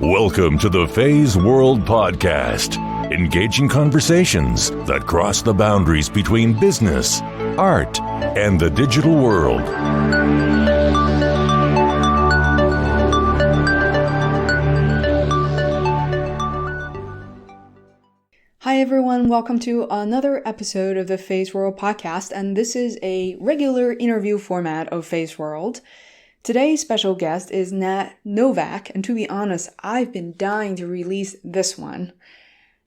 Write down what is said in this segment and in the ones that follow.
Welcome to the Feisworld podcast, engaging conversations that cross the boundaries between business, art, and the digital world. Hi everyone, welcome to another episode of the Feisworld podcast, and this is a regular interview format of Feisworld. Today's special guest is Nat Novak, and to be honest, I've been dying to release this one.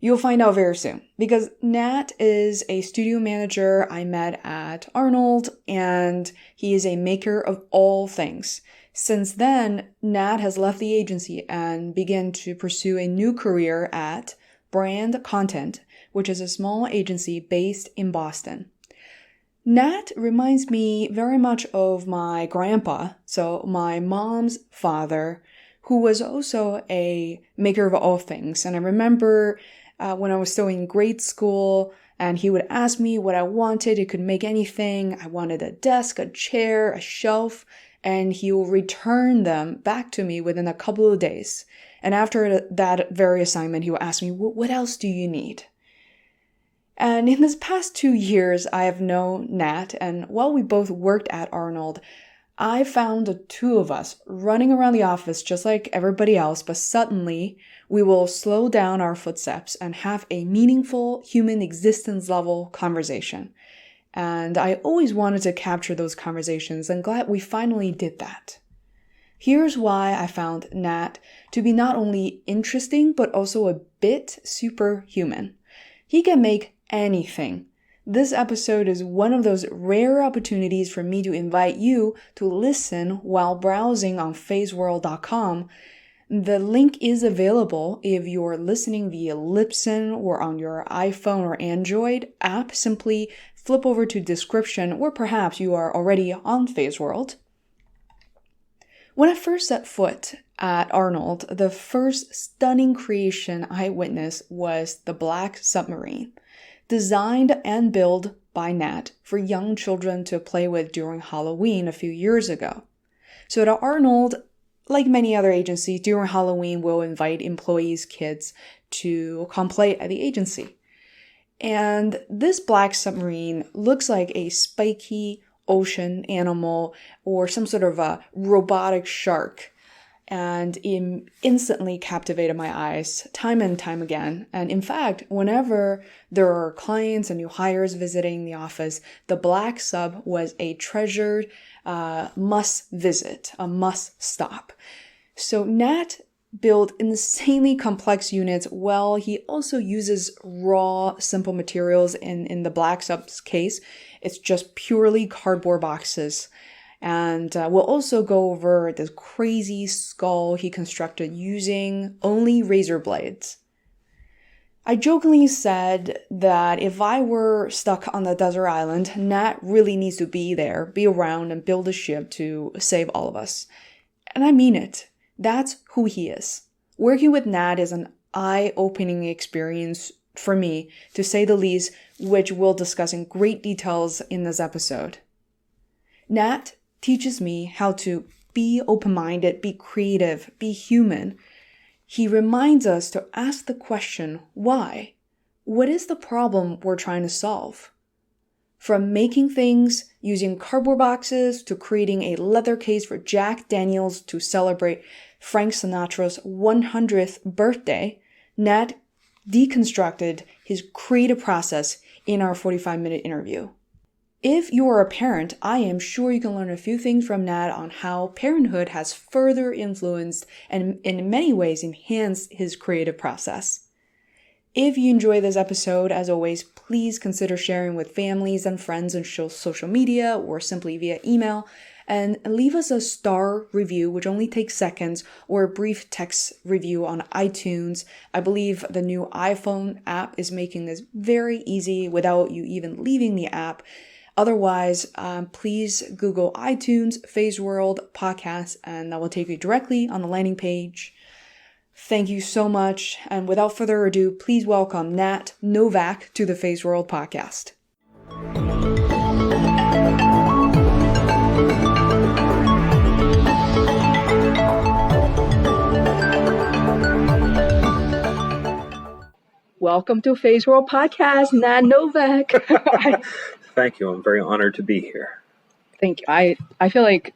You'll find out very soon, because Nat is a studio manager I met at Arnold, and he is a maker of all things. Since then, Nat has left the agency and began to pursue a new career at Brand Content, which is a small agency based in Boston. Nat reminds me very much of my grandpa, so my mom's father, who was also a maker of all things. And I remember when I was still in grade school, and he would ask me what I wanted. He could make anything. I wanted a desk, a chair, a shelf, and he will return them back to me within a couple of days. And after that very assignment, he will ask me, what else do you need? And in this past 2 years, I have known Nat, and while we both worked at Arnold, I found the two of us running around the office just like everybody else, but suddenly we will slow down our footsteps and have a meaningful human existence level conversation. And I always wanted to capture those conversations, and glad we finally did that. Here's why I found Nat to be not only interesting, but also a bit superhuman. He can make anything. This episode is one of those rare opportunities for me to invite you to listen while browsing on Feisworld.com. The link is available if you're listening via Libsyn or on your iPhone or Android app. Simply flip over to description, or perhaps you are already on Feisworld. When I first set foot at Arnold, the first stunning creation I witnessed was the Black Submarine, designed and built by Nat for young children to play with during Halloween a few years ago. So at Arnold, like many other agencies, during Halloween, we'll invite employees' kids to come play at the agency. And this Black Submarine looks like a spiky ocean animal or some sort of a robotic shark, and it instantly captivated my eyes time and time again. And in fact, whenever there are clients and new hires visiting the office, the Black Sub was a treasured must visit, a must stop. So Nat built insanely complex units. Well, he also uses raw, simple materials. In the Black Sub's case, it's just purely cardboard boxes. And we'll also go over this crazy skull he constructed using only razor blades. I jokingly said that if I were stuck on the desert island, Nat really needs to be there, be around, and build a ship to save all of us. And I mean it. That's who he is. Working with Nat is an eye-opening experience for me, to say the least, which we'll discuss in great details in this episode. Nat teaches me how to be open-minded, be creative, be human. He reminds us to ask the question, why? What is the problem we're trying to solve? From making things using cardboard boxes to creating a leather case for Jack Daniels to celebrate Frank Sinatra's 100th birthday, Nat deconstructed his creative process in our 45-minute interview. If you are a parent, I am sure you can learn a few things from Nat on how parenthood has further influenced and in many ways enhanced his creative process. If you enjoy this episode, as always, please consider sharing with families and friends on social media or simply via email, and leave us a star review, which only takes seconds, or a brief text review on iTunes. I believe the new iPhone app is making this very easy without you even leaving the app. Otherwise, please Google iTunes, Feisworld podcast, and that will take you directly on the landing page. Thank you so much. And without further ado, please welcome Nat Novak to the Feisworld podcast. welcome to Feisworld Podcast, Nat Novak. Thank you. I'm very honored to be here. Thank you. I feel like,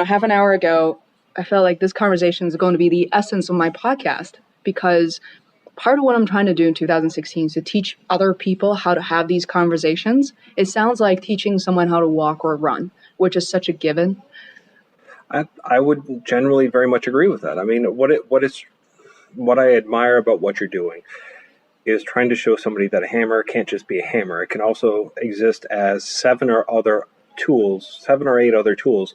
half an hour ago, I felt like this conversation is going to be the essence of my podcast, because part of what I'm trying to do in 2016 is to teach other people how to have these conversations. It sounds like teaching someone how to walk or run, which is such a given. I would generally very much agree with that. I mean, what I admire about what you're doing is trying to show somebody that a hammer can't just be a hammer. It can also exist as 7 or 8 other tools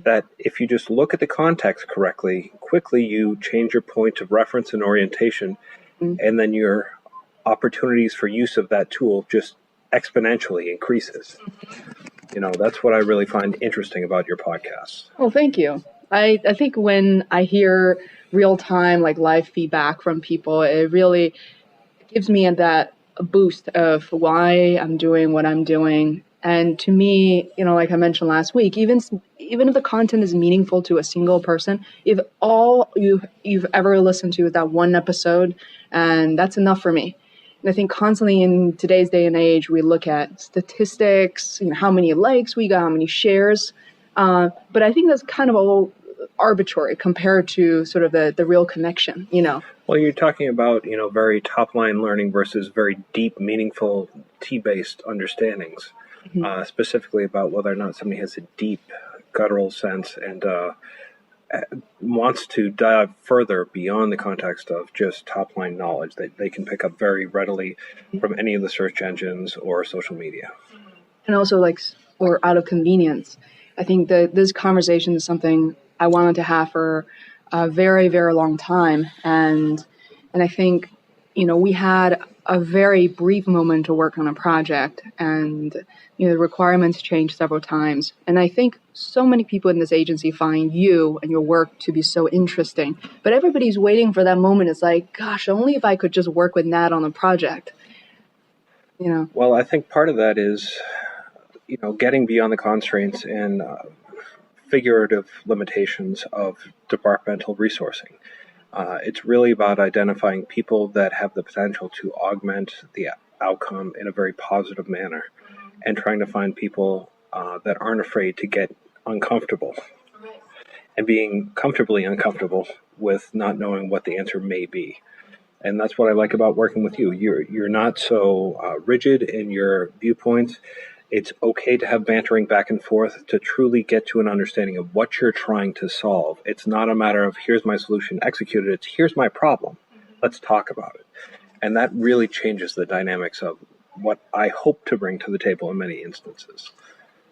that if you just look at the context correctly, quickly you change your point of reference and orientation, and then your opportunities for use of that tool just exponentially increases. That's what I really find interesting about your podcast. Well, thank you. I think when I hear real-time, like live feedback from people, it really gives me a boost of why I'm doing what I'm doing. And to me, like I mentioned last week, even if the content is meaningful to a single person, if all you've ever listened to is that one episode, and that's enough for me. And I think constantly in today's day and age, we look at statistics, how many likes we got, how many shares. But I think that's kind of all arbitrary compared to sort of the real connection, Well, you're talking about, very top-line learning versus very deep, meaningful, T-based understandings, specifically about whether or not somebody has a deep guttural sense and wants to dive further beyond the context of just top-line knowledge that they can pick up very readily from any of the search engines or social media. And also or out of convenience. I think that this conversation is something I wanted to have for a very, very long time. And I think, we had a very brief moment to work on a project, and, the requirements changed several times. And I think so many people in this agency find you and your work to be so interesting. But everybody's waiting for that moment. It's like, gosh, only if I could just work with Nat on a project. Well, I think part of that is, getting beyond the constraints and figurative limitations of departmental resourcing. It's really about identifying people that have the potential to augment the outcome in a very positive manner, and trying to find people that aren't afraid to get uncomfortable, and being comfortably uncomfortable with not knowing what the answer may be. And that's what I like about working with you. You're not so rigid in your viewpoints. It's okay to have bantering back and forth to truly get to an understanding of what you're trying to solve. It's not a matter of here's my solution, execute it. It's here's my problem. Let's talk about it. And that really changes the dynamics of what I hope to bring to the table in many instances.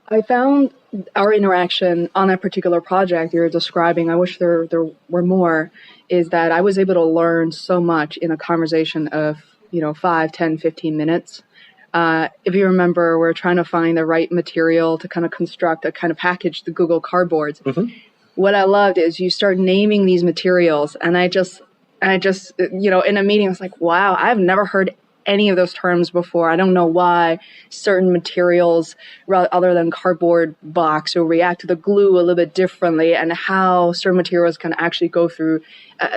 I found our interaction on that particular project you're describing, I wish there were more, is that I was able to learn so much in a conversation of, 5, 10, 15 minutes. If you remember, we're trying to find the right material to kind of construct a kind of package, the Google Cardboards. Mm-hmm. What I loved is you start naming these materials, and I just, in a meeting, I was like, wow, I've never heard any of those terms before. I don't know why certain materials, other than cardboard box, will react to the glue a little bit differently, and how certain materials can actually go through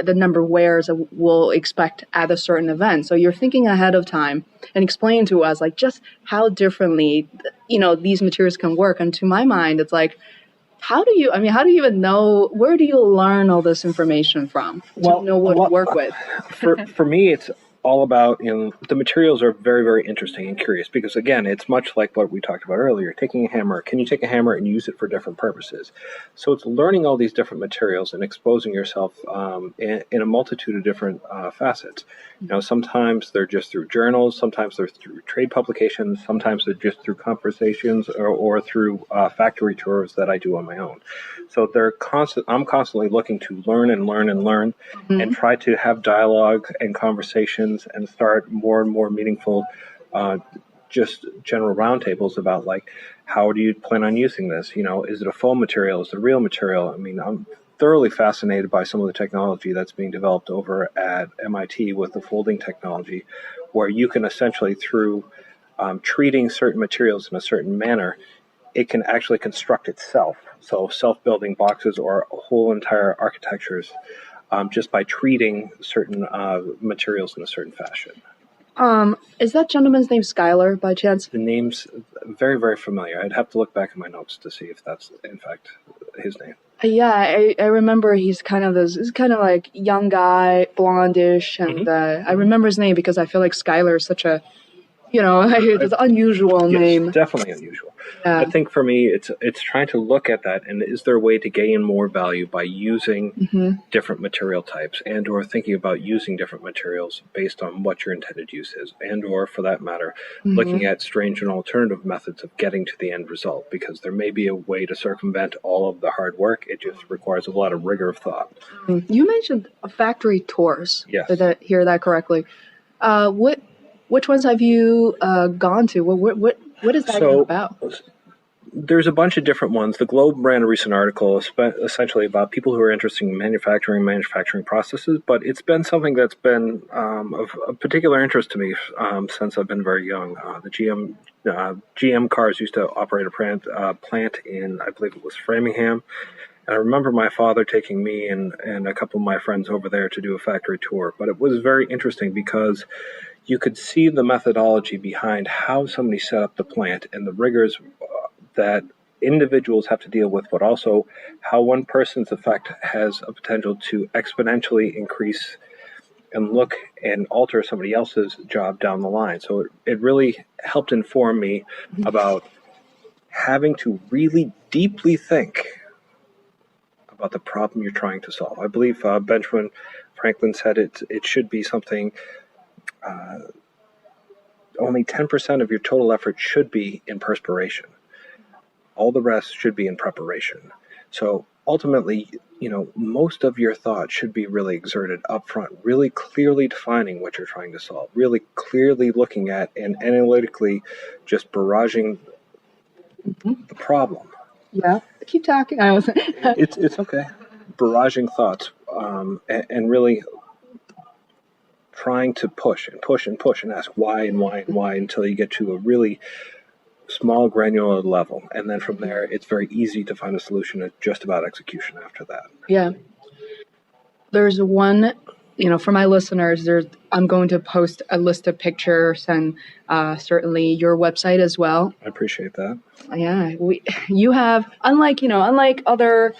the number of wears that we'll expect at a certain event. So you're thinking ahead of time and explain to us just how differently, these materials can work. And to my mind, it's like, how do you even know, where do you learn all this information from to know what to work with? For me, it's all about, the materials are very, very interesting and curious, because again, it's much like what we talked about earlier. Taking a hammer, can you take a hammer and use it for different purposes? So it's learning all these different materials and exposing yourself in a multitude of different facets. Sometimes they're just through journals, sometimes they're through trade publications, sometimes they're just through conversations or through factory tours that I do on my own. So I'm constantly looking to learn and learn and learn, mm-hmm. and try to have dialogue and conversations and start more and more meaningful, just general roundtables about how do you plan on using this? Is it a foam material? Is it a real material? I'm thoroughly fascinated by some of the technology that's being developed over at MIT with the folding technology, where you can essentially, through treating certain materials in a certain manner, it can actually construct itself. So self-building boxes or whole entire architectures, just by treating certain materials in a certain fashion. Is that gentleman's name Skylar by chance? The name's very, very familiar. I'd have to look back in my notes to see if that's, in fact, his name. Yeah, I remember he's kind of like young guy, blondish, and I remember his name because I feel like Skylar is such a, it's an unusual name. Yes, definitely unusual. Yeah. I think for me, it's trying to look at that, and is there a way to gain more value by using different material types, and or thinking about using different materials based on what your intended use is, and or for that matter, looking at strange and alternative methods of getting to the end result, because there may be a way to circumvent all of the hard work. It just requires a lot of rigor of thought. You mentioned factory tours. Yes. Did I hear that correctly? Which ones have you gone to? What is that about? There's a bunch of different ones. The Globe ran a recent article essentially about people who are interested in manufacturing processes, but it's been something that's been of particular interest to me since I've been very young. The GM cars used to operate a plant in, I believe it was Framingham. And I remember my father taking me and a couple of my friends over there to do a factory tour. But it was very interesting because you could see the methodology behind how somebody set up the plant and the rigors that individuals have to deal with, but also how one person's effect has a potential to exponentially increase and look and alter somebody else's job down the line. So it really helped inform me about having to really deeply think about the problem you're trying to solve. I believe Benjamin Franklin said it should be something, only 10% of your total effort should be in perspiration. All the rest should be in preparation. So ultimately, most of your thought should be really exerted up front, really clearly defining what you're trying to solve, really clearly looking at and analytically just barraging the problem. Yeah, keep talking. I was. It's okay. Barraging thoughts and really trying to push and ask why until you get to a really small granular level, and then from there it's very easy to find a solution. It's just about execution after that. Yeah, there's one, for my listeners, I'm going to post a list of pictures and certainly your website as well. I appreciate that. Yeah, you have, unlike other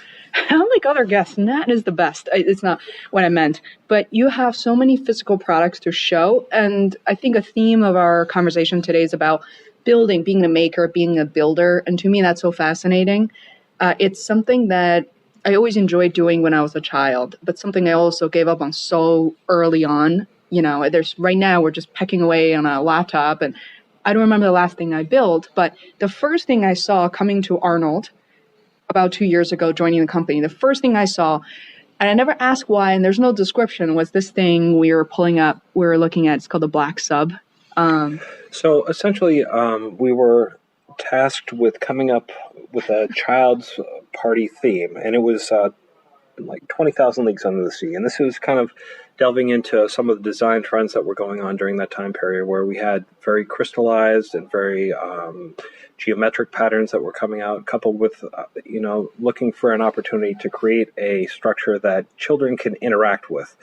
guests, Nat is the best. It's not what I meant, but you have so many physical products to show, and I think a theme of our conversation today is about building, being a maker, being a builder. And to me, that's so fascinating. It's something that I always enjoyed doing when I was a child, but something I also gave up on so early on. Right now we're just pecking away on a laptop, and I don't remember the last thing I built, but the first thing I saw coming to Arnold about 2 years ago, joining the company, the first thing I saw, and I never asked why, and there's no description, was this thing we were looking at. It's called the Black Sub. So essentially, we were tasked with coming up with a child's party theme, and it was like 20,000 Leagues Under the Sea. And this was kind of delving into some of the design trends that were going on during that time period, where we had very crystallized and very geometric patterns that were coming out, coupled with, looking for an opportunity to create a structure that children can interact with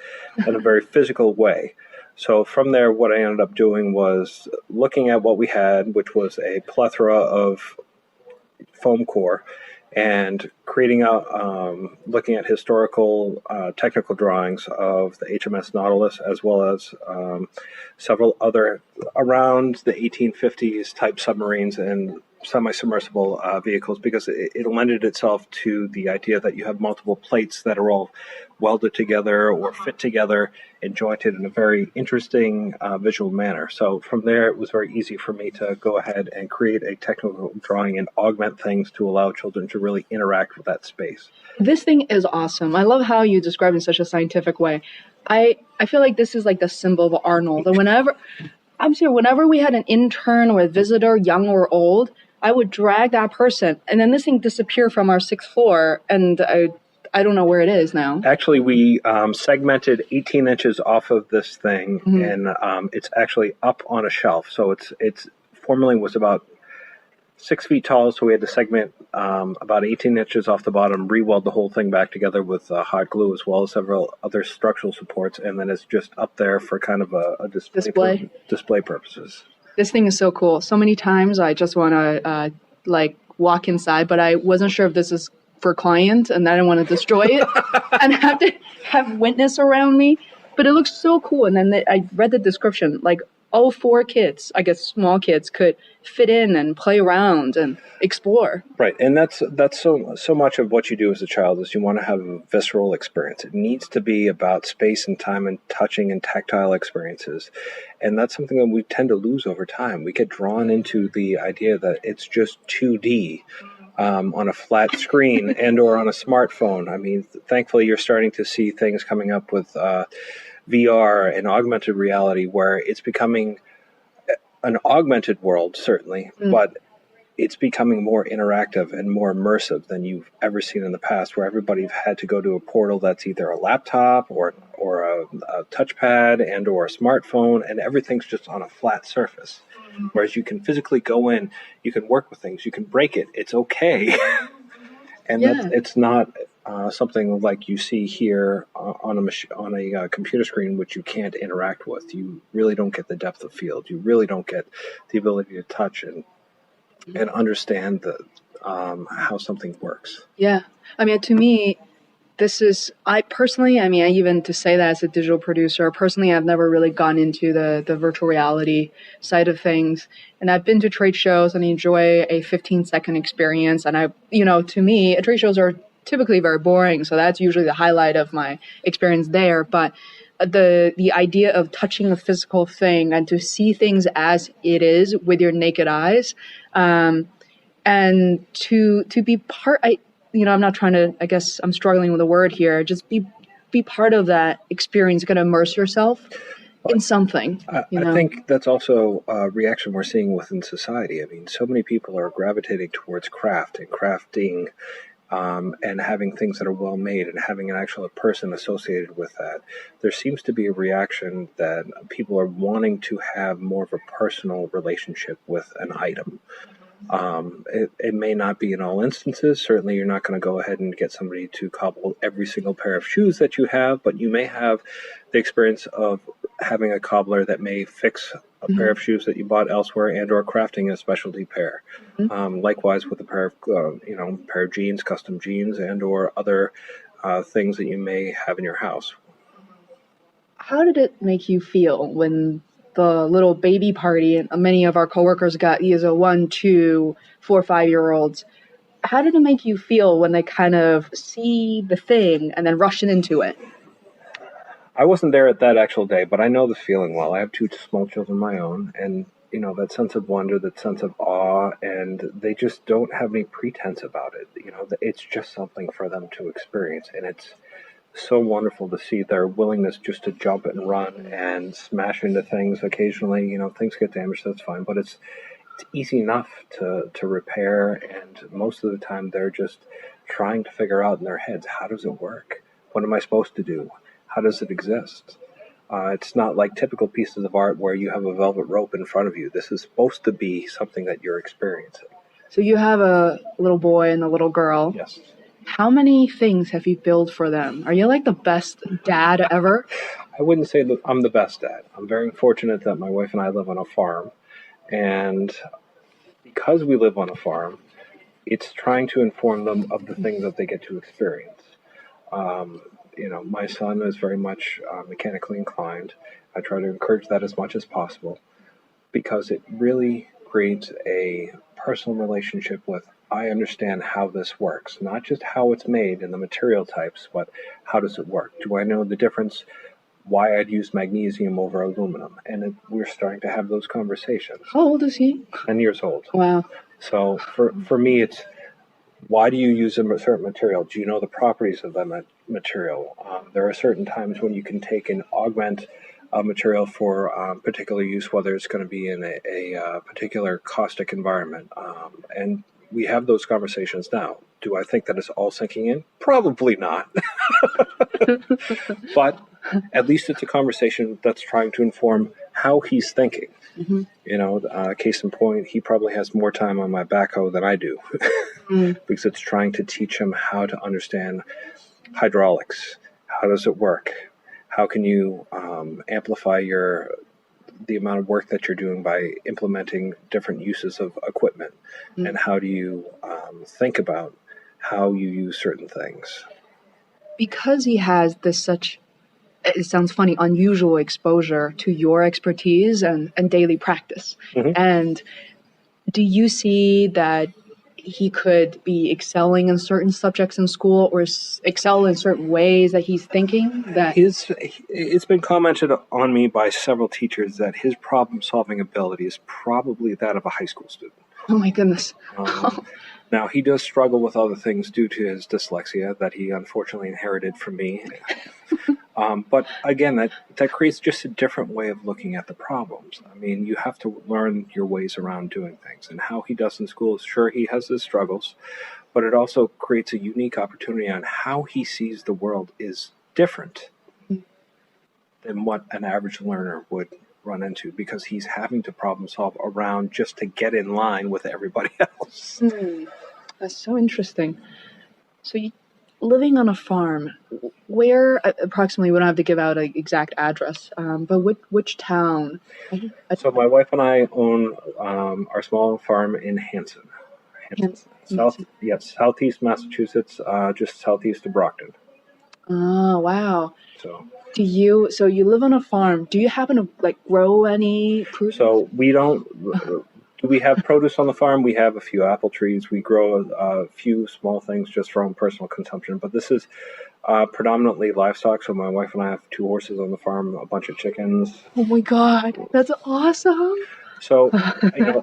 in a very physical way. So from there, what I ended up doing was looking at what we had, which was a plethora of foam core, and looking at historical technical drawings of the HMS Nautilus, as well as several other around the 1850s type submarines and semi-submersible vehicles, because it lended itself to the idea that you have multiple plates that are all welded together or fit together and jointed in a very interesting visual manner. So from there, it was very easy for me to go ahead and create a technical drawing and augment things to allow children to really interact with that space. This thing is awesome. I love how you describe it in such a scientific way. I feel like this is like the symbol of Arnold. And whenever we had an intern or a visitor, young or old, I would drag that person, and then this thing disappeared from our 6th floor, and I don't know where it is now. Actually, we segmented 18 inches off of this thing, and it's actually up on a shelf. So it's formerly was about 6 feet tall, so we had to segment about 18 inches off the bottom, re-weld the whole thing back together with hot glue, as well as several other structural supports, and then it's just up there for kind of a display purposes. This thing is so cool. So many times I just want to walk inside, but I wasn't sure if this is for client, and I didn't want to destroy it and have to have witness around me. But it looks so cool. And then I read the description, like all 4 kids, I guess small kids, could fit in and play around and explore. Right, and that's so much of what you do as a child is you want to have a visceral experience. It needs to be about space and time and touching and tactile experiences, and that's something that we tend to lose over time. We get drawn into the idea that it's just 2D on a flat screen and or on a smartphone. I mean, thankfully, you're starting to see things coming up with VR and augmented reality where it's becoming an augmented world, certainly, but it's becoming more interactive and more immersive than you've ever seen in the past, where everybody had to go to a portal that's either a laptop or a touchpad and or a smartphone, and everything's just on a flat surface. Whereas you can physically go in, you can work with things, you can break it, it's okay. And it's not something like you see here on a computer screen, which you can't interact with. You really don't get the depth of field. You really don't get the ability to touch and understand how something works. Yeah. I mean, to me, I even to say that as a digital producer, personally, I've never really gone into the virtual reality side of things. And I've been to trade shows and enjoy a 15-second experience. And to me, trade shows are typically very boring. So that's usually the highlight of my experience there. But the idea of touching a physical thing and to see things as it is with your naked eyes, and to be part, I'm not trying to, I guess I'm struggling with a word here. Just be part of that experience. You're going to immerse yourself in something. I think that's also a reaction we're seeing within society. I mean, so many people are gravitating towards craft and crafting and having things that are well made and having an actual person associated with that. There seems to be a reaction that people are wanting to have more of a personal relationship with an item. It may not be in all instances. Certainly, you're not going to go ahead and get somebody to cobble every single pair of shoes that you have, but you may have the experience of having a cobbler that may fix a pair of shoes that you bought elsewhere and or crafting a specialty pair. Likewise with a pair of jeans, custom jeans, and or other things that you may have in your house. How did it make you feel when the little baby party, and many of our coworkers got either 1, 2, 4, 5-year-olds. How did it make you feel when they kind of see the thing and then rush into it? I wasn't there at that actual day, but I know the feeling well. I have 2 small children of my own, and that sense of wonder, that sense of awe, and they just don't have any pretense about it. It's just something for them to experience, and it's so wonderful to see their willingness just to jump and run and smash into things occasionally. Things get damaged, that's fine, but it's easy enough to repair, and most of the time they're just trying to figure out in their heads, how does it work? What am I supposed to do? How does it exist? It's not like typical pieces of art where you have a velvet rope in front of you. This is supposed to be something that you're experiencing. So you have a little boy and a little girl. Yes. How many things have you built for them? Are you like the best dad ever? I wouldn't say that I'm the best dad. I'm very fortunate that my wife and I live on a farm. And because we live on a farm, it's trying to inform them of the things that they get to experience. My son is very much mechanically inclined. I try to encourage that as much as possible because it really creates a personal relationship with, I understand how this works, not just how it's made and the material types, but how does it work? Do I know the difference, why I'd use magnesium over aluminum? And we're starting to have those conversations. How old is he? 10 years old. Wow. So for me, it's, why do you use a certain material? Do you know the properties of that material? There are certain times when you can take and augment a material for particular use, whether it's going to be in a particular caustic environment. And we have those conversations now. Do I think that it's all sinking in? Probably not. But at least it's a conversation that's trying to inform how he's thinking. Mm-hmm. Case in point, he probably has more time on my backhoe than I do because it's trying to teach him how to understand hydraulics. How does it work? How can you amplify the amount of work that you're doing by implementing different uses of equipment? And how do you think about how you use certain things? Because he has it sounds funny, unusual exposure to your expertise and daily practice. Mm-hmm. And do you see that he could be excelling in certain subjects in school, or excel in certain ways that he's thinking that it's been commented on me by several teachers that his problem-solving ability is probably that of a high school student. Oh my goodness. Now, he does struggle with other things due to his dyslexia that he unfortunately inherited from me. But again, that creates just a different way of looking at the problems. I mean, you have to learn your ways around doing things. And how he does in school, sure, he has his struggles, but it also creates a unique opportunity on how he sees the world is different than what an average learner would run into, because he's having to problem solve around just to get in line with everybody else. That's so interesting. So living on a farm, where approximately, we don't have to give out an exact address, but which town? So my wife and I own our small farm in Hanson. Southeast Massachusetts, just southeast of Brockton. Oh, wow. So you live on a farm. Do you happen to grow any produce? So we don't. Do we have produce on the farm? We have a few apple trees. We grow a few small things just for our own personal consumption. But this is predominantly livestock. So my wife and I have 2 horses on the farm, a bunch of chickens. Oh my God, that's awesome. So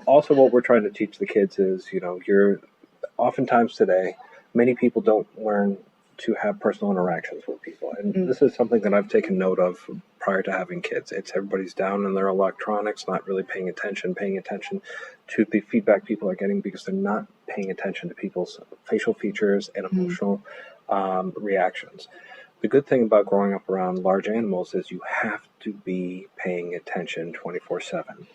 also what we're trying to teach the kids is, you're oftentimes today, many people don't learn to have personal interactions with people. And this is something that I've taken note of prior to having kids. It's everybody's down in their electronics, not really paying attention to the feedback people are getting, because they're not paying attention to people's facial features and emotional reactions. The good thing about growing up around large animals is you have to be paying attention 24/7.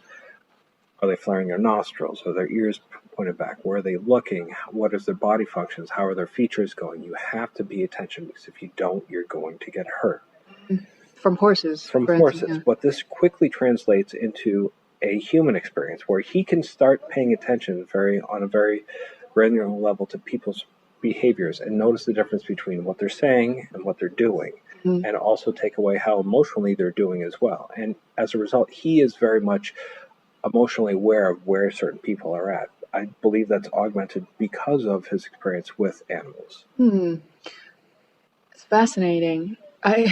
Are they flaring their nostrils? Are their ears pointed back? Where are they looking? What is their body functions? How are their features going? You have to be attention, because if you don't, you're going to get hurt. From horses. Yeah. But this quickly translates into a human experience where he can start paying attention on a very granular level to people's behaviors and notice the difference between what they're saying and what they're doing, and also take away how emotionally they're doing as well. And as a result, he is very much emotionally aware of where certain people are at. I believe that's augmented because of his experience with animals. It's fascinating.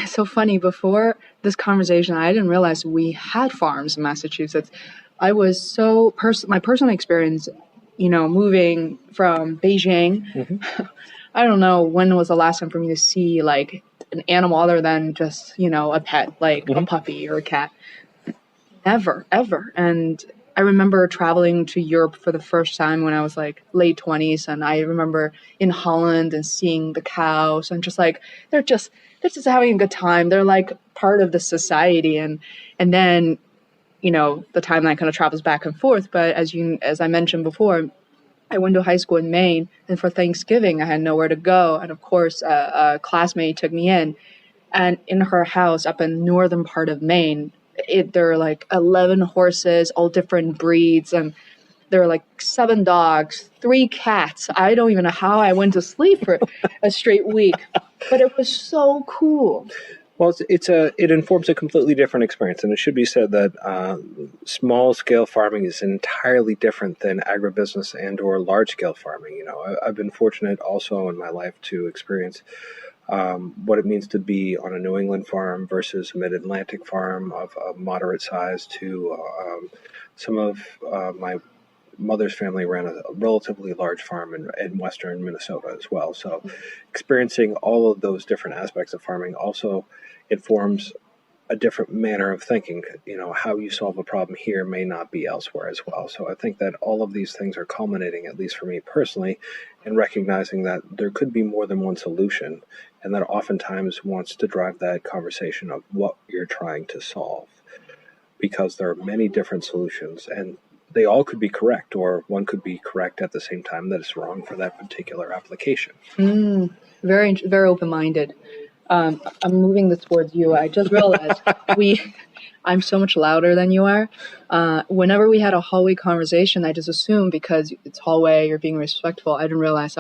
So funny, before this conversation, I didn't realize we had farms in Massachusetts. I was my personal experience, moving from Beijing. I don't know when was the last time for me to see an animal other than just, a pet, a puppy or a cat. Never, ever. And I remember traveling to Europe for the first time when I was late 20s, and I remember in Holland and seeing the cows and they're just having a good time. They're part of the society, and then the timeline kind of travels back and forth. But as I mentioned before, I went to high school in Maine, and for Thanksgiving I had nowhere to go, and of course a classmate took me in, and in her house up in northern part of Maine, there are 11 horses, all different breeds, and there are 7 dogs, 3 cats. I don't even know how I went to sleep for a straight week, but it was so cool. Well, it informs a completely different experience, and it should be said that small-scale farming is entirely different than agribusiness and or large-scale farming. I've been fortunate also in my life to experience what it means to be on a New England farm versus a mid-Atlantic farm of a moderate size to some of my mother's family ran a relatively large farm in western Minnesota as well. So experiencing all of those different aspects of farming also informs a different manner of thinking. How you solve a problem here may not be elsewhere as well. So I think that all of these things are culminating, at least for me personally, in recognizing that there could be more than one solution, and that oftentimes wants to drive that conversation of what you're trying to solve. because there are many different solutions, and they all could be correct, or one could be correct at the same time that is wrong for that particular application. Very, very open-minded. I'm moving this towards you. I just realized I'm so much louder than you are. Whenever we had a hallway conversation, I just assumed because it's hallway, you're being respectful. I didn't realize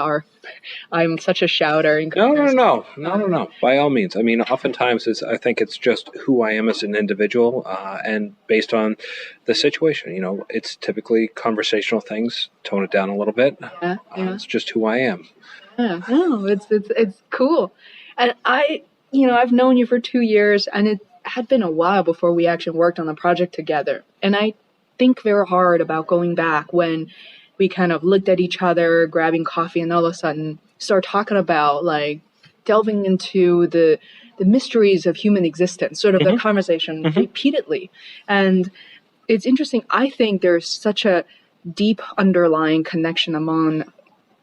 I'm such a shouter. No. By all means. I mean, oftentimes I think it's just who I am as an individual, and based on the situation. It's typically conversational things. Tone it down a little bit. Yeah. It's just who I am. Yeah. No, it's cool. And I've known you for 2 years, and it had been a while before we actually worked on the project together. And I think very hard about going back when we kind of looked at each other, grabbing coffee, and all of a sudden start talking about like delving into the mysteries of human existence, sort of the conversation repeatedly. And it's interesting. I think there's such a deep underlying connection among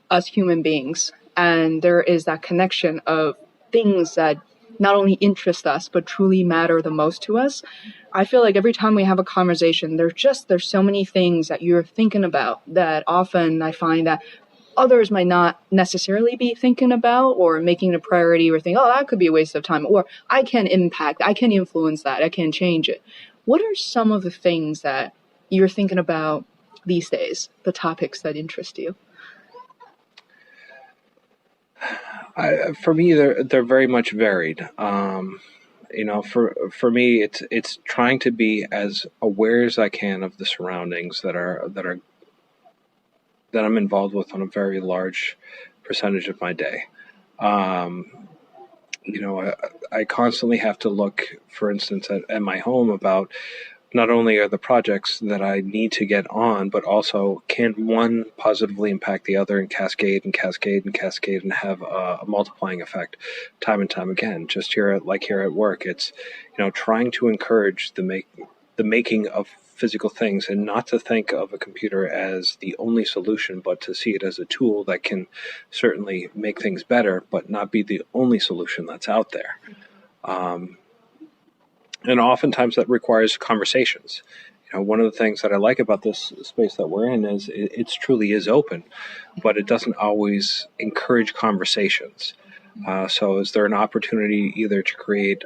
us human beings. And there is that connection of things that not only interest us, but truly matter the most to us. I feel like every time we have a conversation, there's so many things that you're thinking about that often I find that others might not necessarily be thinking about or making a priority or think, oh, that could be a waste of time, or I can impact, I can influence that, I can change it. What are some of the things that you're thinking about these days, the topics that interest you? For me, they're very much varied. For me, it's trying to be as aware as I can of the surroundings that I'm involved with on a very large percentage of my day. I constantly have to look, for instance, at my home about not only are the projects that I need to get on, but also can one positively impact the other and cascade and cascade and cascade and have a multiplying effect time and time again. Just here at work, it's trying to encourage the making of physical things and not to think of a computer as the only solution, but to see it as a tool that can certainly make things better, but not be the only solution that's out there. And oftentimes that requires conversations. One of the things that I like about this space that we're in is it truly is open, but it doesn't always encourage conversations. So is there an opportunity either to create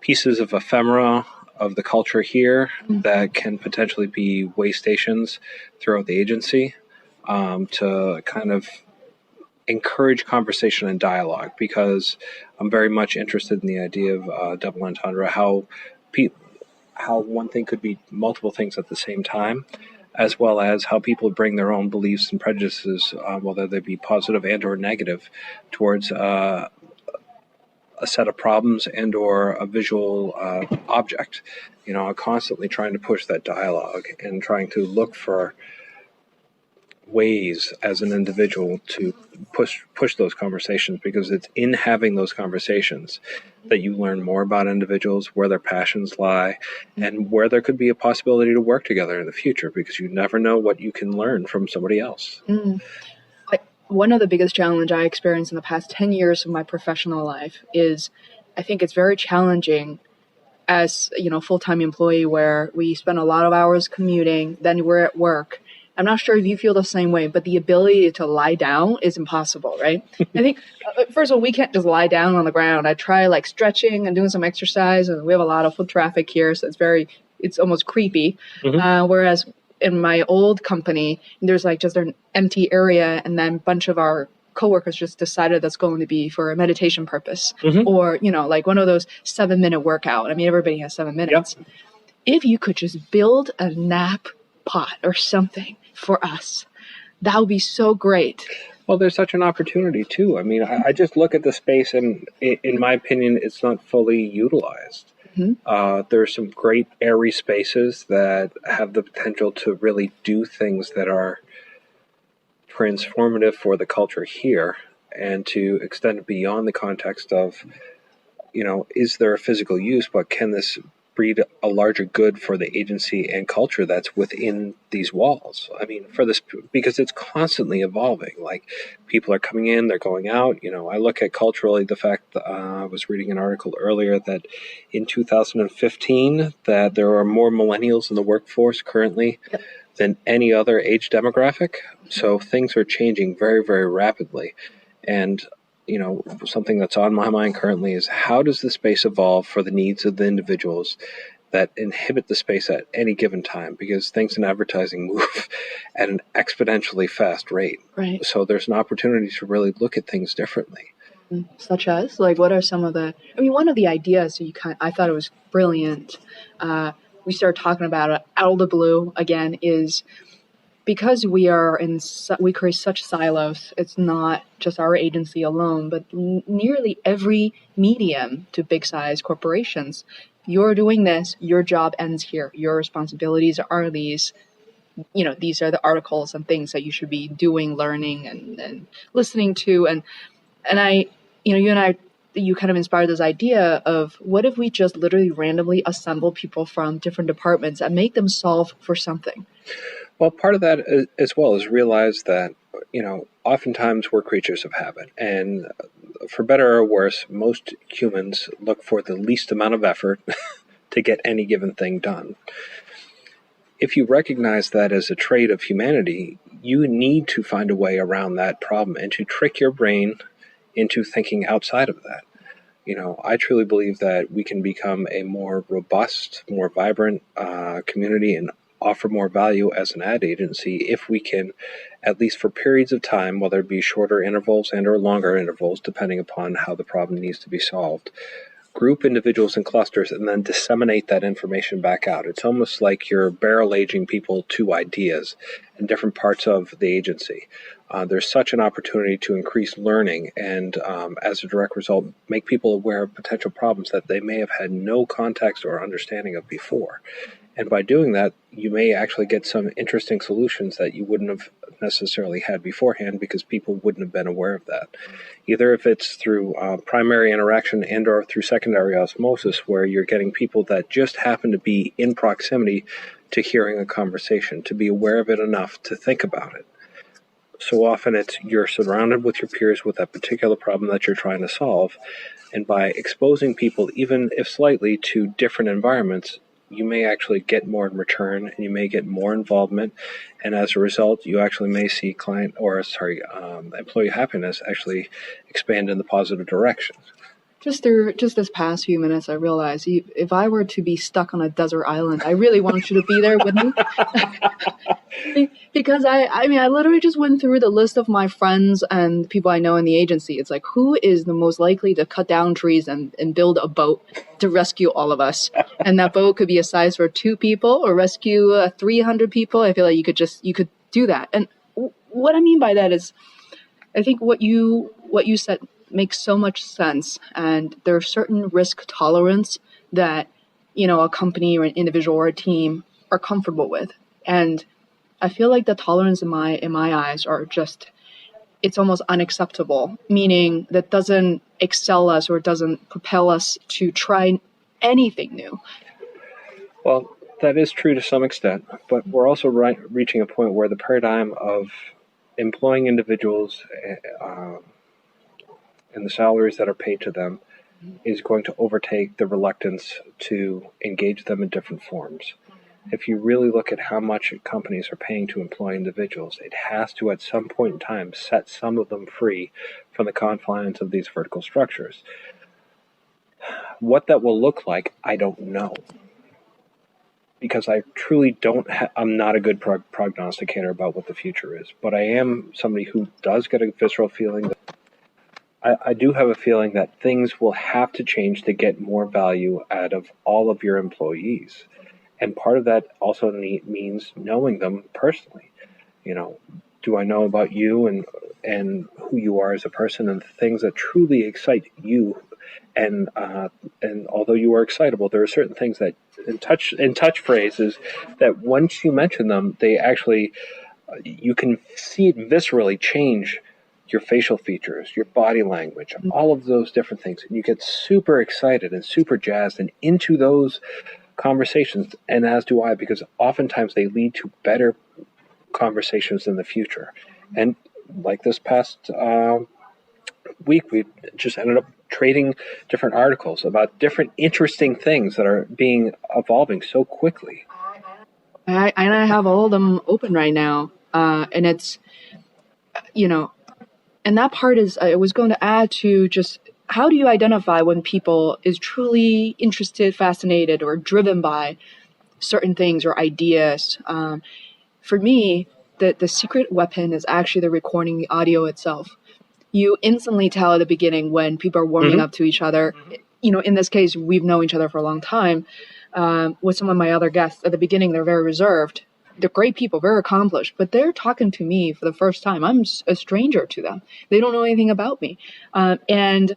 pieces of ephemera of the culture here that can potentially be way stations throughout the agency, to kind of encourage conversation and dialogue, because I'm very much interested in the idea of double entendre, how one thing could be multiple things at the same time, as well as how people bring their own beliefs and prejudices, whether they be positive and or negative, towards a set of problems and or a visual object. I'm constantly trying to push that dialogue and trying to look for ways as an individual to push those conversations, because it's in having those conversations that you learn more about individuals, where their passions lie, and where there could be a possibility to work together in the future, because you never know what you can learn from somebody else. One of the biggest challenge I experienced in the past 10 years of my professional life is I think it's very challenging as, full-time employee, where we spend a lot of hours commuting, then we're at work. I'm not sure if you feel the same way, but the ability to lie down is impossible, right? I think, first of all, we can't just lie down on the ground. I try stretching and doing some exercise, and we have a lot of foot traffic here, so it's almost creepy. Whereas in my old company, there's just an empty area, and then a bunch of our coworkers just decided that's going to be for a meditation purpose, or, one of those 7-minute workout. I mean, everybody has 7 minutes. Yep. If you could just build a nap pot or something for us, that would be so great. Well, there's such an opportunity too. I mean, I just look at the space, and in my opinion, it's not fully utilized. There's some great airy spaces that have the potential to really do things that are transformative for the culture here, and to extend it beyond the context of, is there a physical use, but can this breed a larger good for the agency and culture that's within these walls. I mean, for this, because it's constantly evolving. Like, people are coming in, they're going out. I look at culturally the fact that I was reading an article earlier that in 2015 that there are more millennials in the workforce currently than any other age demographic. So things are changing very, very rapidly. And something that's on my mind currently is, how does the space evolve for the needs of the individuals that inhabit the space at any given time? Because things in advertising move at an exponentially fast rate. Right. So there's an opportunity to really look at things differently. Such as, like, what are some of one of the ideas I thought it was brilliant. We started talking about it out of the blue again, is because we create such silos. It's not just our agency alone, but nearly every medium to big size corporations. You're doing this, your job ends here. Your responsibilities are these. These are the articles and things that you should be doing, learning and listening to. And you and I, you kind of inspired this idea of, what if we just literally randomly assemble people from different departments and make them solve for something? Well, part of that as well is realize that, oftentimes we're creatures of habit. And for better or worse, most humans look for the least amount of effort to get any given thing done. If you recognize that as a trait of humanity, you need to find a way around that problem and to trick your brain into thinking outside of that. I truly believe that we can become a more robust, more vibrant community and offer more value as an ad agency if we can, at least for periods of time, whether it be shorter intervals and or longer intervals, depending upon how the problem needs to be solved, group individuals in clusters and then disseminate that information back out. It's almost like you're barrel aging people to ideas in different parts of the agency. There's such an opportunity to increase learning and, as a direct result, make people aware of potential problems that they may have had no context or understanding of before. And by doing that, you may actually get some interesting solutions that you wouldn't have necessarily had beforehand because people wouldn't have been aware of that. Either if it's through primary interaction and or through secondary osmosis, where you're getting people that just happen to be in proximity to hearing a conversation, to be aware of it enough to think about it. So often you're surrounded with your peers with that particular problem that you're trying to solve. And by exposing people, even if slightly, to different environments, you may actually get more in return and you may get more involvement. And as a result, you actually may see employee happiness actually expand in the positive direction. Just this past few minutes, I realized if I were to be stuck on a desert island, I really want you to be there with me. Because I literally just went through the list of my friends and people I know in the agency. It's like, who is the most likely to cut down trees and build a boat to rescue all of us? And that boat could be a size for 2 people or rescue 300 people. I feel like you could do that. And what I mean by that is, I think what you said makes so much sense. And there's certain risk tolerance that, a company or an individual or a team are comfortable with. And I feel like the tolerance in my eyes are just, it's almost unacceptable, meaning that doesn't excel us or doesn't propel us to try anything new. Well, that is true to some extent, but we're also reaching a point where the paradigm of employing individuals and the salaries that are paid to them is going to overtake the reluctance to engage them in different forms. If you really look at how much companies are paying to employ individuals, it has to, at some point in time, set some of them free from the confines of these vertical structures. What that will look like, I don't know. Because I truly I'm not a good prognosticator about what the future is. But I am somebody who does get a visceral feeling that I do have a feeling that things will have to change to get more value out of all of your employees. And part of that also means knowing them personally. Do I know about you and who you are as a person and the things that truly excite you? And although you are excitable, there are certain things that in touch phrases that once you mention them, they actually, you can see it viscerally change your facial features, your body language, all of those different things. And you get super excited and super jazzed and into those conversations, and as do I, because oftentimes they lead to better conversations in the future. And like this past week, we just ended up trading different articles about different interesting things that are evolving so quickly. I have all of them open right now, and it's, and that part is, I was going to add to just, how do you identify when people is truly interested, fascinated, or driven by certain things or ideas? For me, the secret weapon is actually the recording, the audio itself. You instantly tell at the beginning when people are warming up to each other. In this case, we've known each other for a long time. With some of my other guests, at the beginning, they're very reserved. They're great people, very accomplished, but they're talking to me for the first time. I'm a stranger to them. They don't know anything about me. And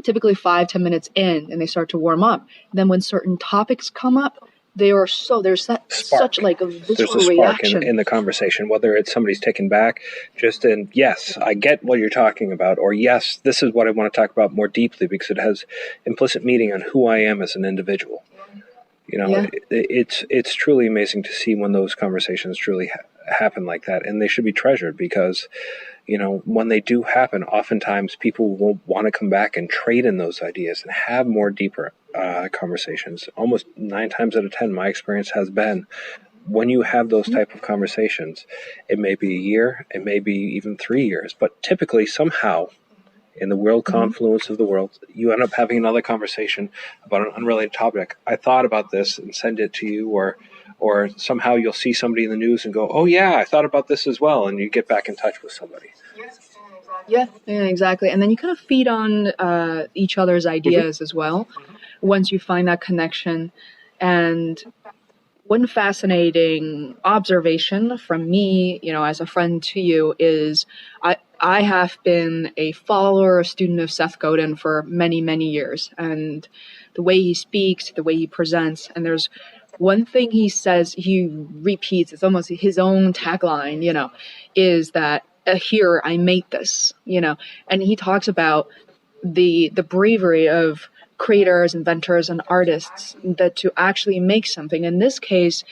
typically 5-10 minutes in, and they start to warm up. Then when certain topics come up, there's such like a visceral There's a spark reaction in the conversation, whether it's somebody's taken back, just in, yes, I get what you're talking about, or yes, this is what I want to talk about more deeply because it has implicit meaning on who I am as an individual. It's truly amazing to see when those conversations truly happen like that, and they should be treasured because, when they do happen, oftentimes people will want to come back and trade in those ideas and have more deeper conversations. Almost 9 times out of 10, my experience has been when you have those type of conversations, it may be a year, it may be even 3 years, but typically somehow in the world confluence of the world, you end up having another conversation about an unrelated topic. I thought about this and send it to you, or somehow you'll see somebody in the news and go, oh yeah, I thought about this as well, and you get back in touch with somebody. Yeah, exactly. And then you kind of feed on each other's ideas as well once you find that connection. And one fascinating observation from me, as a friend to you, is I have been a follower, a student of Seth Godin for many, many years. And the way he speaks, the way he presents, and there's one thing he says, he repeats, it's almost his own tagline, is that here I make this, and he talks about the bravery of creators, inventors, and artists that to actually make something. In this case,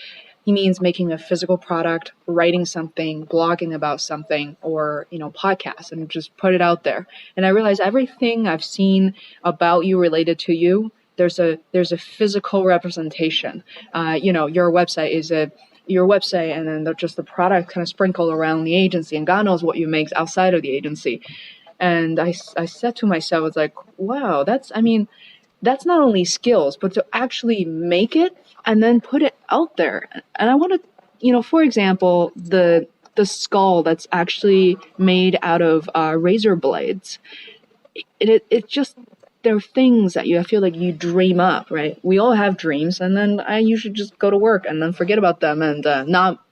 he means making a physical product, writing something, blogging about something, or, podcasts, and just put it out there. And I realize everything I've seen about you related to you, there's a physical representation. Your website is your website, and then just the product kind of sprinkled around the agency, and God knows what you make outside of the agency. And I said to myself, it's like, wow, that's not only skills, but to actually make it and then put it out there. And I want to, for example, the skull that's actually made out of razor blades. It just, there are things that I feel like you dream up, right? We all have dreams, and then I usually just go to work and then forget about them and not.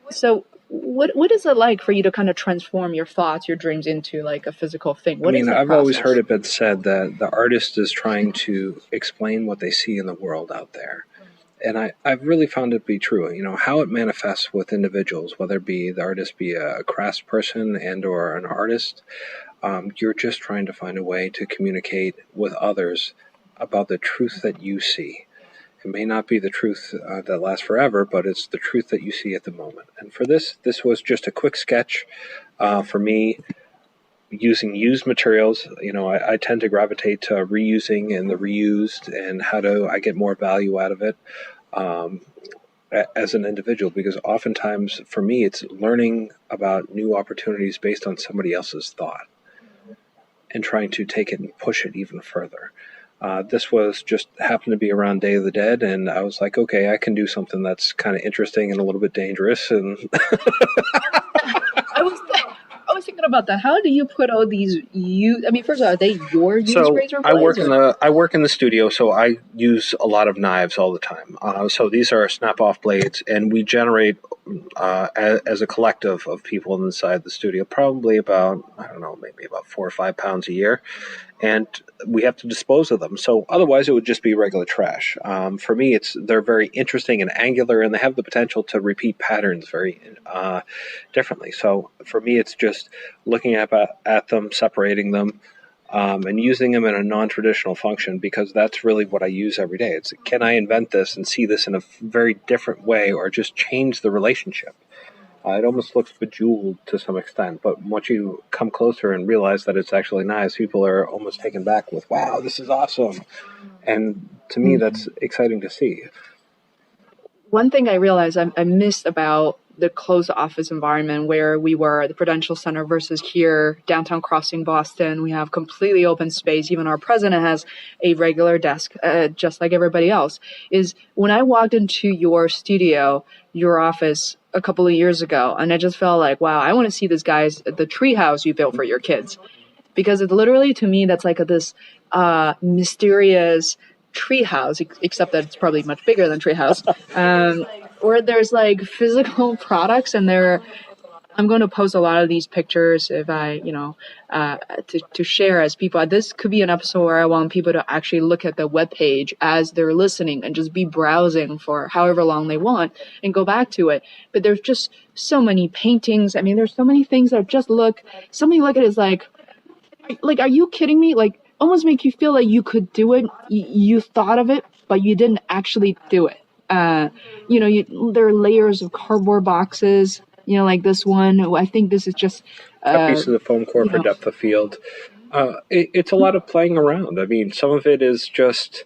So what is it like for you to kind of transform your thoughts, your dreams into like a physical thing? I've always heard it been said that the artist is trying to explain what they see in the world out there. And I've really found it to be true. How it manifests with individuals, whether it be the artist be a craftsperson and or an artist, you're just trying to find a way to communicate with others about the truth that you see. It may not be the truth that lasts forever, but it's the truth that you see at the moment. And for this was just a quick sketch for me using used materials. I tend to gravitate to reusing and the reused and how do I get more value out of it as an individual, because oftentimes for me it's learning about new opportunities based on somebody else's thought and trying to take it and push it even further. This was just happened to be around Day of the Dead, and I was like, okay, I can do something that's kind of interesting and a little bit dangerous. And I was thinking about that. How do you put all these first of all, are they your used razor blades? I work in the studio, so I use a lot of knives all the time. So these are snap-off blades, and we generate as a collective of people inside the studio, probably about, maybe about 4 or 5 pounds a year. And we have to dispose of them. So otherwise it would just be regular trash. For me, they're very interesting and angular, and they have the potential to repeat patterns very differently. So for me, it's just looking at them, separating them, and using them in a non-traditional function, because that's really what I use every day. It's, can I invent this and see this in a very different way, or just change the relationship? It almost looks bejeweled to some extent, but once you come closer and realize that it's actually nice, people are almost taken back with, wow, this is awesome. And to me, that's exciting to see. One thing I realized I missed about the closed office environment where we were at the Prudential Center versus here, downtown Crossing, Boston, we have completely open space. Even our president has a regular desk, just like everybody else, is when I walked into your studio, your office a couple of years ago, and I just felt like, wow, I want to see this guy's, the treehouse you built for your kids. Because it literally, to me, that's like this mysterious treehouse, except that it's probably much bigger than treehouse, where there's like physical products, and I'm going to post a lot of these pictures if I, to share as people. This could be an episode where I want people to actually look at the webpage as they're listening and just be browsing for however long they want and go back to it. But there's just so many paintings. I mean, there's so many things that just somebody look at it is like, are you kidding me? Like, almost make you feel like you could do it. You thought of it, but you didn't actually do it. There are layers of cardboard boxes, like this one. I think this is just a piece of the foam core for depth of field. It's a lot of playing around. I mean, some of it is just,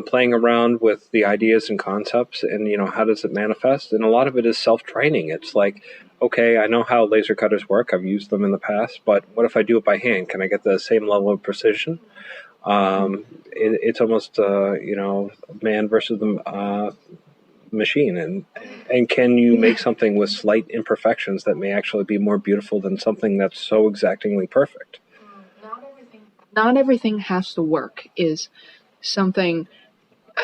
playing around with the ideas and concepts and, how does it manifest? And a lot of it is self-training. It's like, okay, I know how laser cutters work. I've used them in the past, but what if I do it by hand? Can I get the same level of precision? It's almost, man versus the machine. And can you make something with slight imperfections that may actually be more beautiful than something that's so exactingly perfect? Not everything has to work is something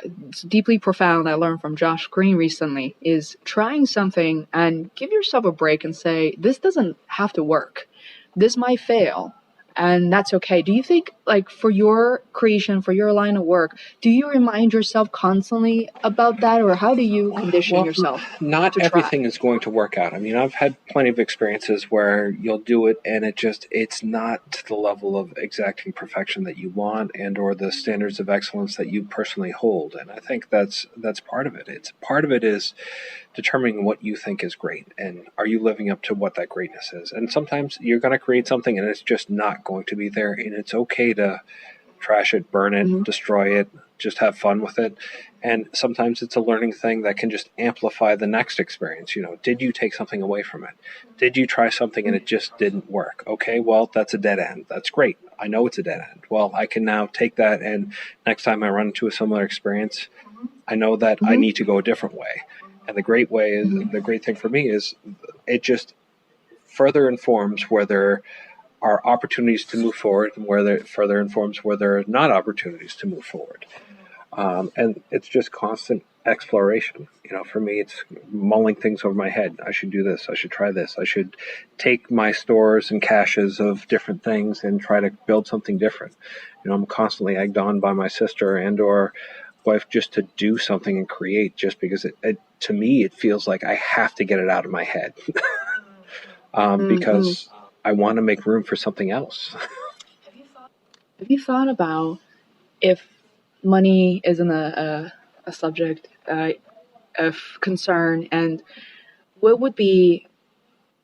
it's deeply profound I learned from Josh Green recently, is trying something and give yourself a break and say, this doesn't have to work. This might fail, and that's okay. Do you think, like, for your creation, for your line of work, do you remind yourself constantly about that, or how do you condition yourself? Not everything is going to work out. I mean, I've had plenty of experiences where you'll do it and it's not to the level of exacting perfection that you want and or the standards of excellence that you personally hold. And I think that's part of it. Part of it is determining what you think is great, and are you living up to what that greatness is. And sometimes you're going to create something and it's just not going to be there, and it's okay to trash it, burn it, destroy it, just have fun with it. And sometimes it's a learning thing that can just amplify the next experience. Did you take something away from it? Did you try something and it just didn't work? Okay, well, that's a dead end. That's great. I know it's a dead end. Well, I can now take that, and next time I run into a similar experience, I know that I need to go a different way. And the great thing for me is it just further informs where there are opportunities to move forward, and where there further informs where there are not opportunities to move forward. And it's just constant exploration. For me, it's mulling things over my head. I should do this. I should try this. I should take my stores and caches of different things and try to build something different. I'm constantly egged on by my sister and or wife just to do something and create, just because to me, it feels like I have to get it out of my head because I want to make room for something else. Have you thought about if money isn't a subject of concern, and what would be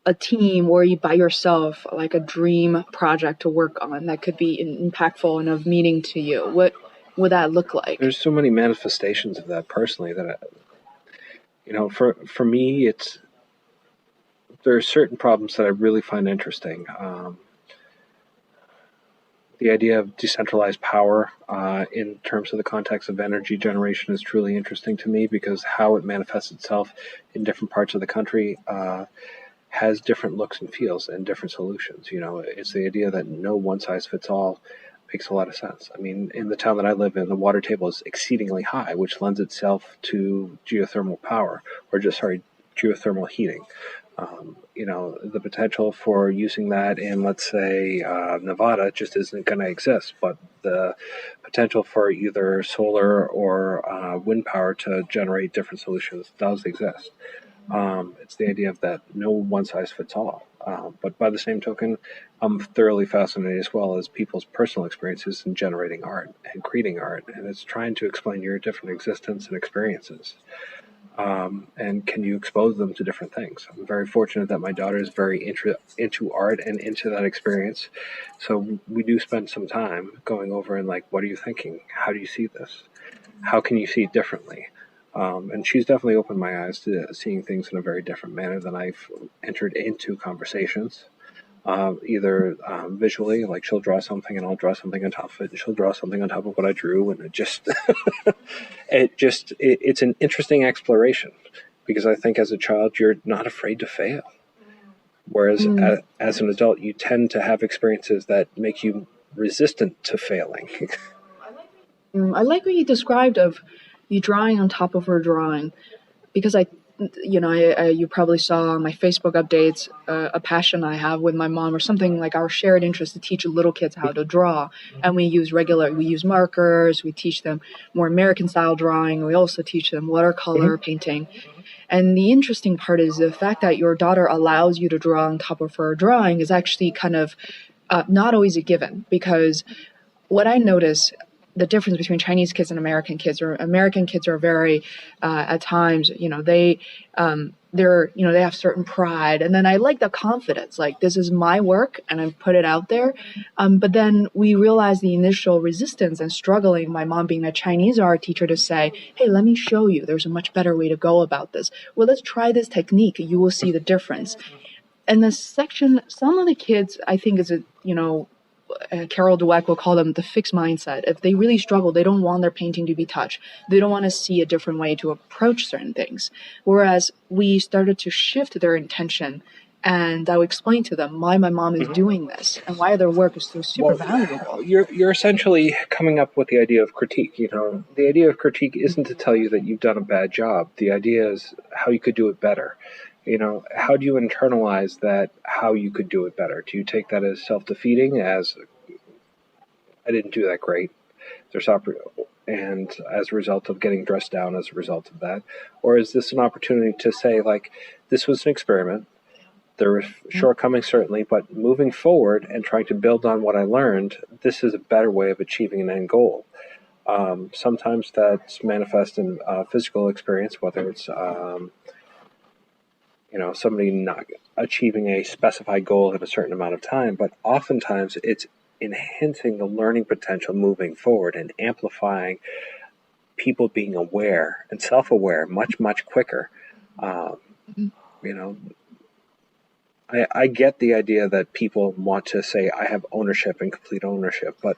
a team or you by yourself, like a dream project to work on that could be impactful and of meaning to you? What would that look like? There's so many manifestations of that personally that, for me, there are certain problems that I really find interesting. The idea of decentralized power in terms of the context of energy generation is truly interesting to me, because how it manifests itself in different parts of the country has different looks and feels and different solutions. It's the idea that no one size fits all makes a lot of sense. I mean, in the town that I live in, the water table is exceedingly high, which lends itself to geothermal power, geothermal heating. The potential for using that in, let's say, Nevada just isn't going to exist, but the potential for either solar or wind power to generate different solutions does exist. It's the idea of that no one size fits all. But by the same token, I'm thoroughly fascinated as well as people's personal experiences in generating art and creating art. And it's trying to explain your different existence and experiences. And can you expose them to different things? I'm very fortunate that my daughter is very into art and into that experience. So we do spend some time going over and like, what are you thinking? How do you see this? How can you see it differently? And she's definitely opened my eyes to seeing things in a very different manner than I've entered into conversations. Either visually, like she'll draw something and I'll draw something on top of it, and she'll draw something on top of what I drew, and it's an interesting exploration, because I think as a child you're not afraid to fail, whereas as an adult you tend to have experiences that make you resistant to failing. I like what you described of you drawing on top of her drawing, because you probably saw on my Facebook updates a passion I have with my mom, or something like our shared interest to teach little kids how to draw. And we use markers, we teach them more American style drawing, we also teach them watercolor painting. And the interesting part is the fact that your daughter allows you to draw on top of her drawing is actually kind of not always a given, because what I notice, the difference between Chinese kids and American kids, or American kids are very, at times, they have certain pride. And then I like the confidence, like this is my work and I put it out there. But then we realize the initial resistance and struggling, my mom being a Chinese art teacher, to say, hey, let me show you, there's a much better way to go about this. Well, let's try this technique. You will see the difference. And the section, some of the kids, I think Carol Dweck will call them the fixed mindset. If they really struggle, they don't want their painting to be touched. They don't want to see a different way to approach certain things. Whereas we started to shift their intention, and I would explain to them why my mom is doing this and why their work is so super valuable. You're essentially coming up with the idea of critique. The idea of critique isn't to tell you that you've done a bad job. The idea is how you could do it better. How do you internalize that, how you could do it better? Do you take that as self-defeating, as I didn't do that great, and as a result of getting dressed down as a result of that? Or is this an opportunity to say, like, this was an experiment, there were shortcomings certainly, but moving forward and trying to build on what I learned, this is a better way of achieving an end goal. Sometimes that's manifest in physical experience, whether it's somebody not achieving a specified goal in a certain amount of time, but oftentimes it's enhancing the learning potential moving forward and amplifying people being aware and self-aware much, much quicker. I get the idea that people want to say, I have ownership and complete ownership, but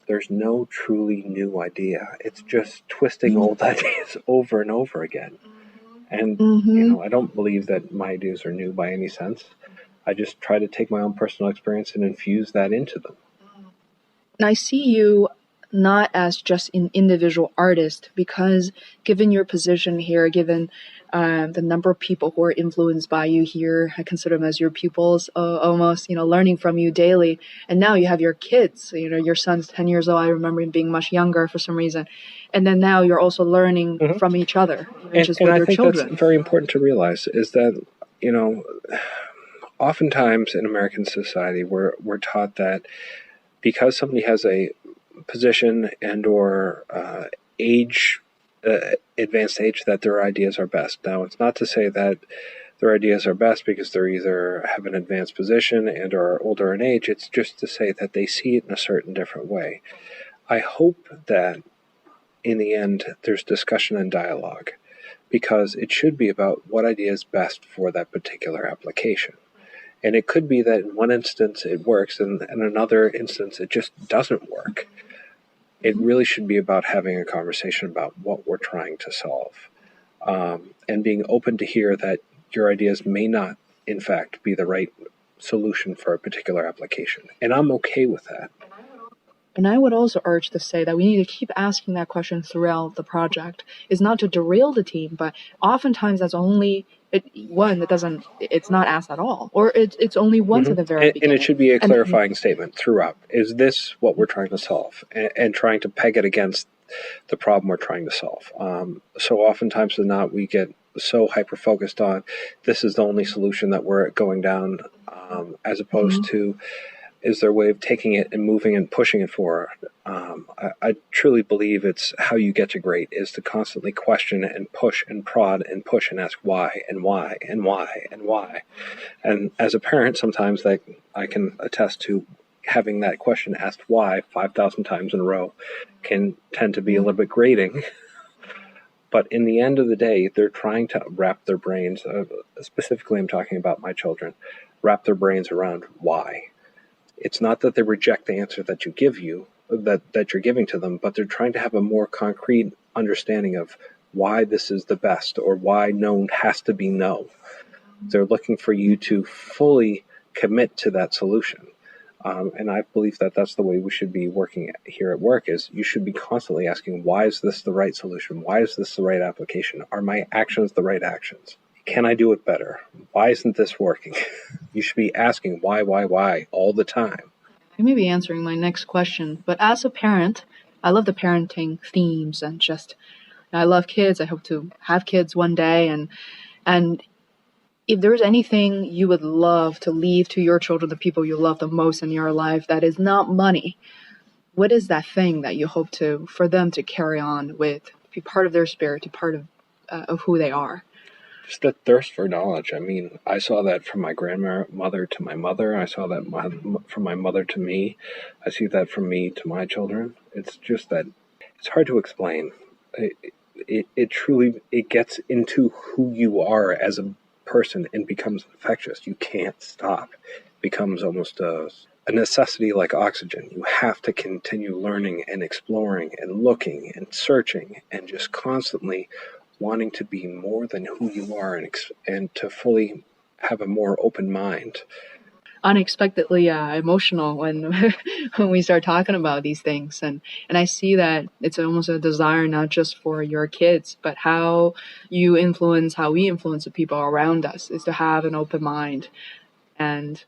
there's no truly new idea. It's just twisting old ideas over and over again. And, I don't believe that my ideas are new by any sense. I just try to take my own personal experience and infuse that into them. And I see you not as just an individual artist, because given your position here, given the number of people who are influenced by you here, I consider them as your pupils, almost, learning from you daily. And now you have your kids, your son's 10 years old. I remember him being much younger for some reason. And then now you're also learning from each other, just with your children. That's very important to realize, is that, oftentimes in American society, we're taught that because somebody has a position and or advanced age, that their ideas are best. Now, it's not to say that their ideas are best because they're either have an advanced position and or are older in age. It's just to say that they see it in a certain different way. I hope that in the end there's discussion and dialogue, because it should be about what idea is best for that particular application. And it could be that in one instance it works and in another instance it just doesn't work. It really should be about having a conversation about what we're trying to solve, and being open to hear that your ideas may not, in fact, be the right solution for a particular application. And I'm okay with that. And I would also urge to say that we need to keep asking that question throughout the project. It's not to derail the team, but oftentimes that's only it's not asked at all, or it's only once at the very beginning. And it should be a clarifying statement throughout. Is this what we're trying to solve? And trying to peg it against the problem we're trying to solve. So oftentimes than not, we get so hyper-focused on this is the only solution that we're going down, as opposed to is there a way of taking it and moving and pushing it forward. I truly believe it's how you get to great, is to constantly question and push and prod and push and ask why and why and why and why. And as a parent, sometimes that I can attest to, having that question asked why 5,000 times in a row can tend to be a little bit grating. But in the end of the day, they're trying to wrap their brains, specifically I'm talking about my children, wrap their brains around why. It's not that they reject the answer that you're giving to them, but they're trying to have a more concrete understanding of why this is the best, or why no has to be no. They're looking for you to fully commit to that solution. And I believe that that's the way we should be working here at work, is you should be constantly asking, why is this the right solution? Why is this the right application? Are my actions the right actions? Can I do it better? Why isn't this working? You should be asking why all the time. I may be answering my next question, but as a parent, I love the parenting themes, and just, I love kids. I hope to have kids one day. And if there's anything you would love to leave to your children, the people you love the most in your life, that is not money, what is that thing that you hope for them to carry on with, be part of their spirit, be part of who they are? Just the thirst for knowledge. I mean, I saw that from my grandmother to my mother. I saw that from my mother to me. I see that from me to my children. It's just that it's hard to explain. It truly gets into who you are as a person and becomes infectious. You can't stop. It becomes almost a necessity, like oxygen. You have to continue learning and exploring and looking and searching and just constantly wanting to be more than who you are, and to fully have a more open mind. Unexpectedly emotional when we start talking about these things, and I see that it's almost a desire not just for your kids, but how we influence the people around us, is to have an open mind. And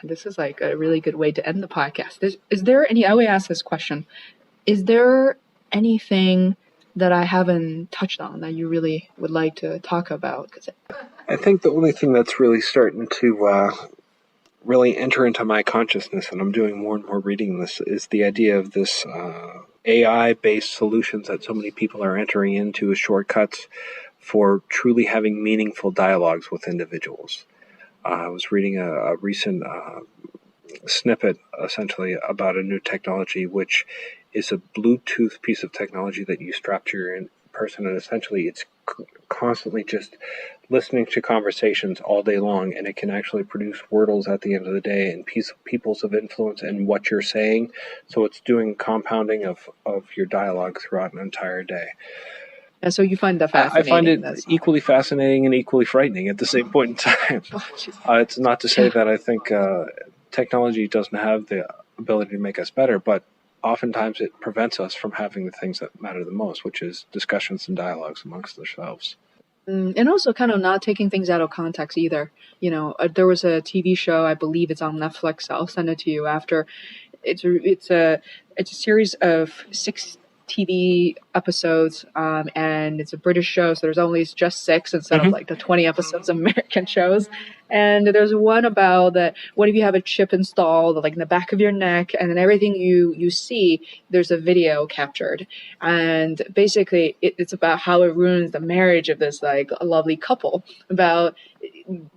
this is like a really good way to end the podcast. I always ask this question, is there anything that I haven't touched on that you really would like to talk about? I think the only thing that's really starting to really enter into my consciousness, and I'm doing more and more reading this, is the idea of this AI-based solutions that so many people are entering into as shortcuts for truly having meaningful dialogues with individuals. I was reading a recent snippet, essentially, about a new technology, which is a Bluetooth piece of technology that you strap to your person, and essentially it's constantly just listening to conversations all day long, and it can actually produce wordles at the end of the day and peoples of influence and what you're saying. So it's doing compounding of your dialogue throughout an entire day. And so you find that fascinating? I find it equally fascinating and equally frightening at the same point in time. It's not to say that I think technology doesn't have the ability to make us better, but oftentimes it prevents us from having the things that matter the most, which is discussions and dialogues amongst ourselves. And also kind of not taking things out of context either. There was a TV show, I believe it's on Netflix. I'll send it to you after. It's a series of 6 TV episodes, and it's a British show, so there's only just 6 instead of like the 20 episodes of American shows. And there's one about that, what if you have a chip installed like in the back of your neck, and then everything you see, there's a video captured. And basically it's about how it ruins the marriage of this like a lovely couple, about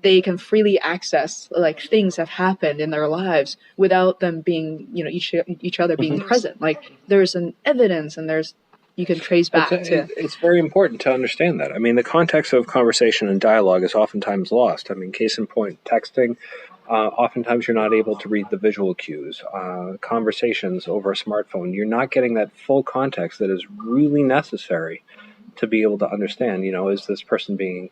they can freely access like things that happened in their lives without them being, each other being present. Like there's an evidence, and you can trace back it's very important to understand that. I mean, the context of conversation and dialogue is oftentimes lost. I mean, case in point, texting, oftentimes you're not able to read the visual cues. Conversations over a smartphone, you're not getting that full context that is really necessary to be able to understand, is this person being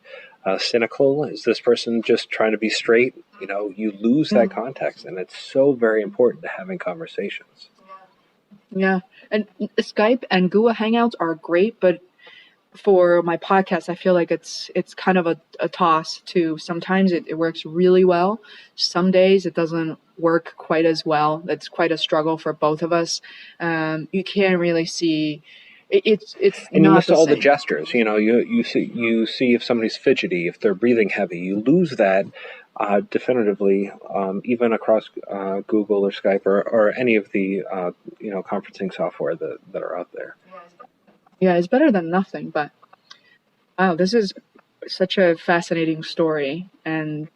cynical? Is this person just trying to be straight? You lose that context, and it's so very important to having conversations. Yeah, and Skype and Google Hangouts are great, but for my podcast, I feel like it's kind of a toss too. Sometimes it works really well. Some days it doesn't work quite as well. It's quite a struggle for both of us. You can't really see it's And you not miss the all the same. gestures. You see if somebody's fidgety, if they're breathing heavy. You lose that definitively, even across Google or Skype or any of the conferencing software that are out there. Yeah, it's better than nothing. But wow, this is such a fascinating story, and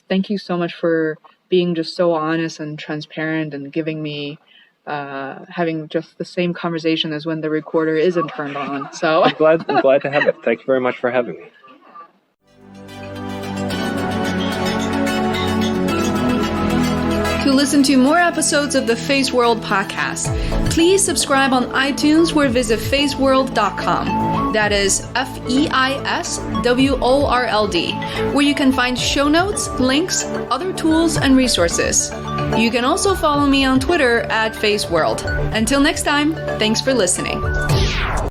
thank you so much for being just so honest and transparent and giving me having just the same conversation as when the recorder isn't turned on. So I'm glad to have it. Thank you very much for having me. To listen to more episodes of the Feisworld podcast, please subscribe on iTunes or visit feisworld.com. That is FEISWORLD, where you can find show notes, links, other tools, and resources. You can also follow me on Twitter at Feisworld. Until next time, thanks for listening.